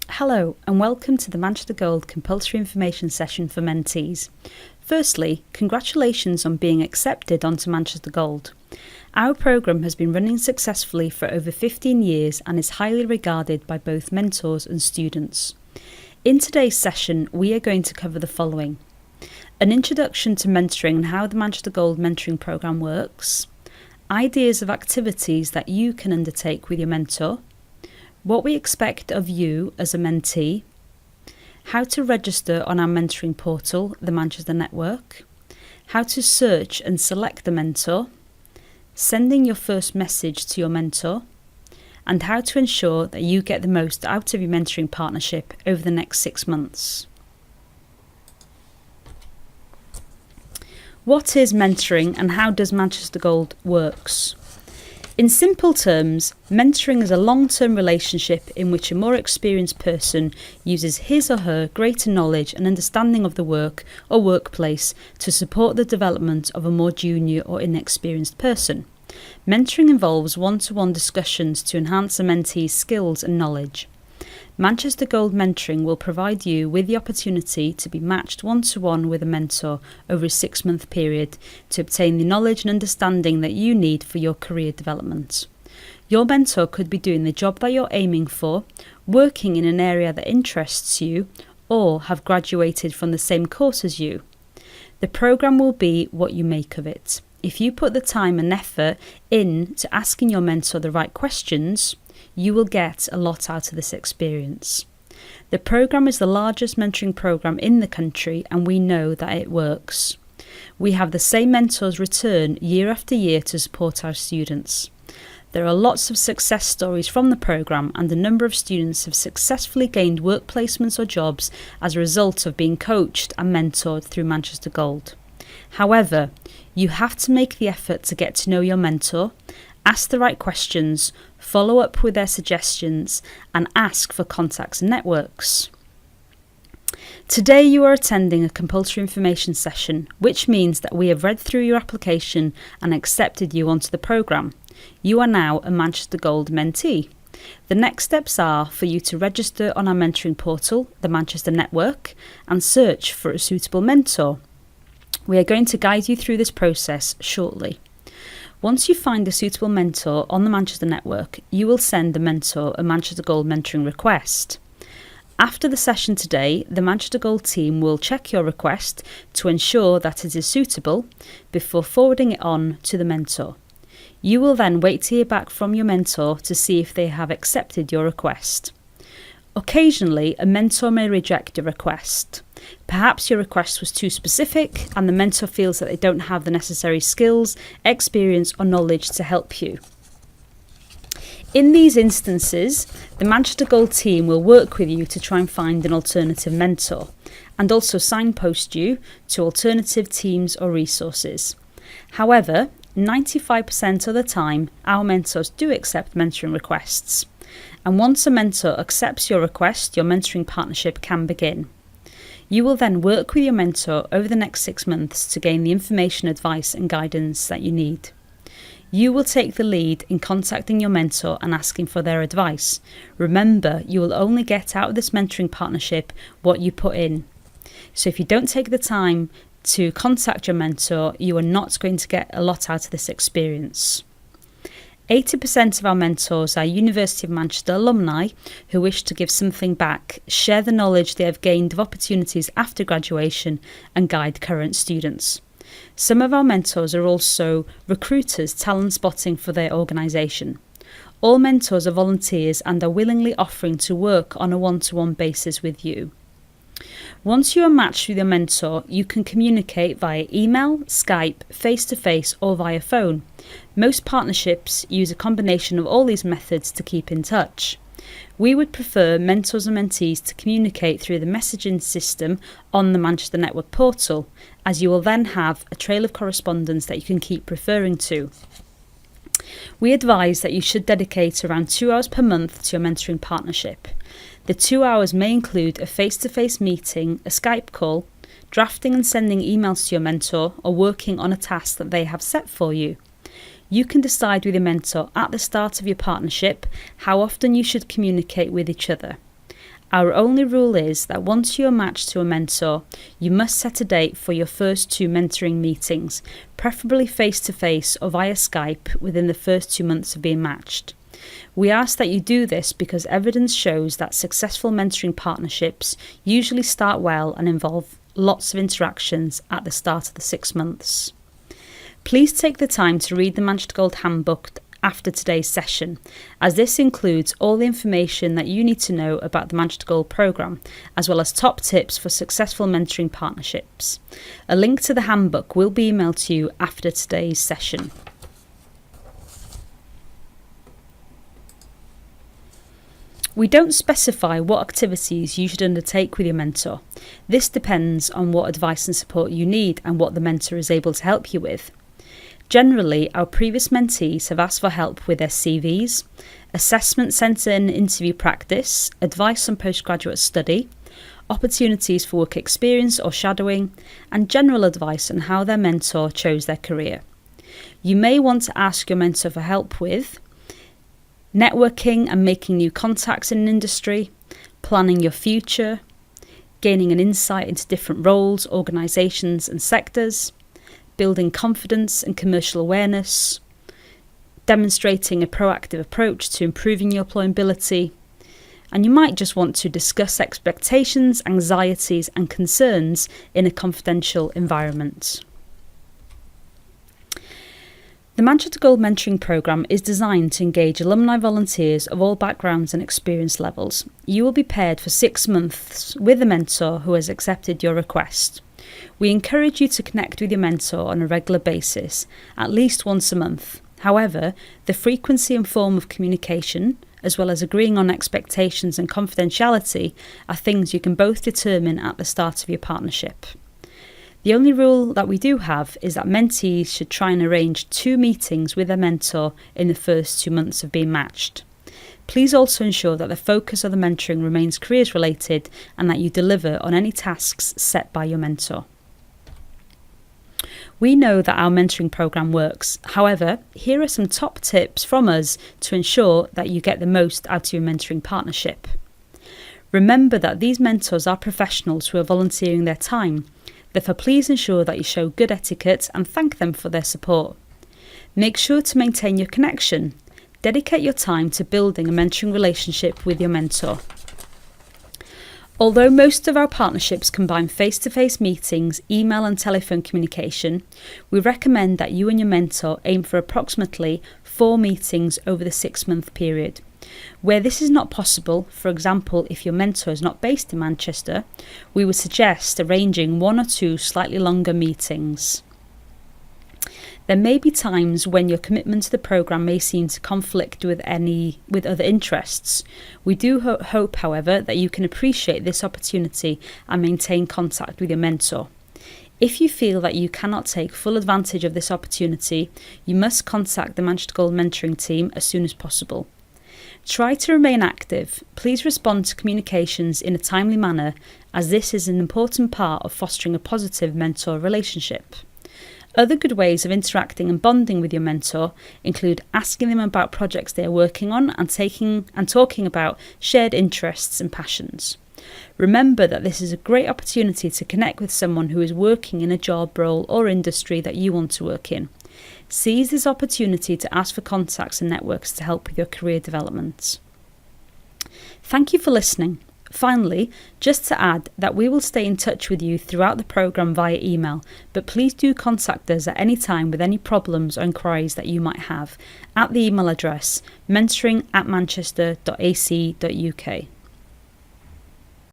Hello and welcome to the Manchester Gold compulsory information session for mentees. Firstly, congratulations on being accepted onto Manchester Gold. Our programme has been running successfully for over 15 years and is highly regarded by both mentors and students. In today's session, we are going to cover the following: an introduction to mentoring and how the Manchester Gold mentoring programme works, ideas of activities that you can undertake with your mentor, what we expect of you as a mentee, how to register on our mentoring portal, the Manchester Network, how to search and select the mentor, sending your first message to your mentor, and how to ensure that you get the most out of your mentoring partnership over the next 6 months. What is mentoring and how does Manchester Gold works? In simple terms, mentoring is a long-term relationship in which a more experienced person uses his or her greater knowledge and understanding of the work or workplace to support the development of a more junior or inexperienced person. Mentoring involves one-to-one discussions to enhance a mentee's skills and knowledge. Manchester Gold Mentoring will provide you with the opportunity to be matched one-to-one with a mentor over a 6-month period to obtain the knowledge and understanding that you need for your career development. Your mentor could be doing the job that you're aiming for, working in an area that interests you, or have graduated from the same course as you. The programme will be what you make of it. If you put the time and effort in to asking your mentor the right questions, you will get a lot out of this experience. The programme is the largest mentoring programme in the country and we know that it works. We have the same mentors return year after year to support our students. There are lots of success stories from the programme and a number of students have successfully gained work placements or jobs as a result of being coached and mentored through Manchester Gold. However, you have to make the effort to get to know your mentor, ask the right questions, follow up with their suggestions, and ask for contacts and networks. Today you are attending a compulsory information session, which means that we have read through your application and accepted you onto the programme. You are now a Manchester Gold mentee. The next steps are for you to register on our mentoring portal, the Manchester Network, and search for a suitable mentor. We are going to guide you through this process shortly. Once you find a suitable mentor on the Manchester Network, you will send the mentor a Manchester Gold mentoring request. After the session today, the Manchester Gold team will check your request to ensure that it is suitable before forwarding it on to the mentor. You will then wait to hear back from your mentor to see if they have accepted your request. Occasionally, a mentor may reject a request. Perhaps your request was too specific and the mentor feels that they don't have the necessary skills, experience or knowledge to help you. In these instances, the Manchester Gold team will work with you to try and find an alternative mentor and also signpost you to alternative teams or resources. However, 95% of the time, our mentors do accept mentoring requests. And once a mentor accepts your request, your mentoring partnership can begin. You will then work with your mentor over the next 6 months to gain the information, advice and guidance that you need. You will take the lead in contacting your mentor and asking for their advice. Remember, you will only get out of this mentoring partnership what you put in. So if you don't take the time to contact your mentor, you are not going to get a lot out of this experience. 80% of our mentors are University of Manchester alumni who wish to give something back, share the knowledge they have gained of opportunities after graduation and guide current students. Some of our mentors are also recruiters talent spotting for their organisation. All mentors are volunteers and are willingly offering to work on a one-to-one basis with you. Once you are matched with your mentor, you can communicate via email, Skype, face-to-face or via phone. Most partnerships use a combination of all these methods to keep in touch. We would prefer mentors and mentees to communicate through the messaging system on the Manchester Network portal, as you will then have a trail of correspondence that you can keep referring to. We advise that you should dedicate around 2 hours per month to your mentoring partnership. The 2 hours may include a face-to-face meeting, a Skype call, drafting and sending emails to your mentor, or working on a task that they have set for you. You can decide with your mentor at the start of your partnership how often you should communicate with each other. Our only rule is that once you are matched to a mentor, you must set a date for your first 2 mentoring meetings, preferably face-to-face or via Skype within the first 2 months of being matched. We ask that you do this because evidence shows that successful mentoring partnerships usually start well and involve lots of interactions at the start of the 6 months. Please take the time to read the Manchester Gold Handbook after today's session, as this includes all the information that you need to know about the Manchester Gold programme, as well as top tips for successful mentoring partnerships. A link to the handbook will be emailed to you after today's session. We don't specify what activities you should undertake with your mentor. This depends on what advice and support you need and what the mentor is able to help you with. Generally, our previous mentees have asked for help with their CVs, assessment centre and interview practice, advice on postgraduate study, opportunities for work experience or shadowing, and general advice on how their mentor chose their career. You may want to ask your mentor for help with networking and making new contacts in an industry, planning your future, gaining an insight into different roles, organisations and sectors, building confidence and commercial awareness, demonstrating a proactive approach to improving your employability, and you might just want to discuss expectations, anxieties and concerns in a confidential environment. The Manchester Gold Mentoring Programme is designed to engage alumni volunteers of all backgrounds and experience levels. You will be paired for 6 months with a mentor who has accepted your request. We encourage you to connect with your mentor on a regular basis, at least once a month. However, the frequency and form of communication, as well as agreeing on expectations and confidentiality, are things you can both determine at the start of your partnership. The only rule that we do have is that mentees should try and arrange 2 meetings with their mentor in the first 2 months of being matched. Please also ensure that the focus of the mentoring remains careers related and that you deliver on any tasks set by your mentor. We know that our mentoring programme works. However, here are some top tips from us to ensure that you get the most out of your mentoring partnership. Remember that these mentors are professionals who are volunteering their time. Therefore, please ensure that you show good etiquette and thank them for their support. Make sure to maintain your connection. Dedicate your time to building a mentoring relationship with your mentor. Although most of our partnerships combine face-to-face meetings, email and telephone communication, we recommend that you and your mentor aim for approximately 4 meetings over the 6-month period. Where this is not possible, for example, if your mentor is not based in Manchester, we would suggest arranging 1 or 2 slightly longer meetings. There may be times when your commitment to the programme may seem to conflict with other interests. We do hope, however, that you can appreciate this opportunity and maintain contact with your mentor. If you feel that you cannot take full advantage of this opportunity, you must contact the Manchester Gold Mentoring team as soon as possible. Try to remain active. Please respond to communications in a timely manner, as this is an important part of fostering a positive mentor relationship. Other good ways of interacting and bonding with your mentor include asking them about projects they are working on and talking about shared interests and passions. Remember that this is a great opportunity to connect with someone who is working in a job role or industry that you want to work in. Seize this opportunity to ask for contacts and networks to help with your career development. Thank you for listening. Finally, just to add that we will stay in touch with you throughout the programme via email, but please do contact us at any time with any problems or inquiries that you might have at the email address mentoring@manchester.ac.uk.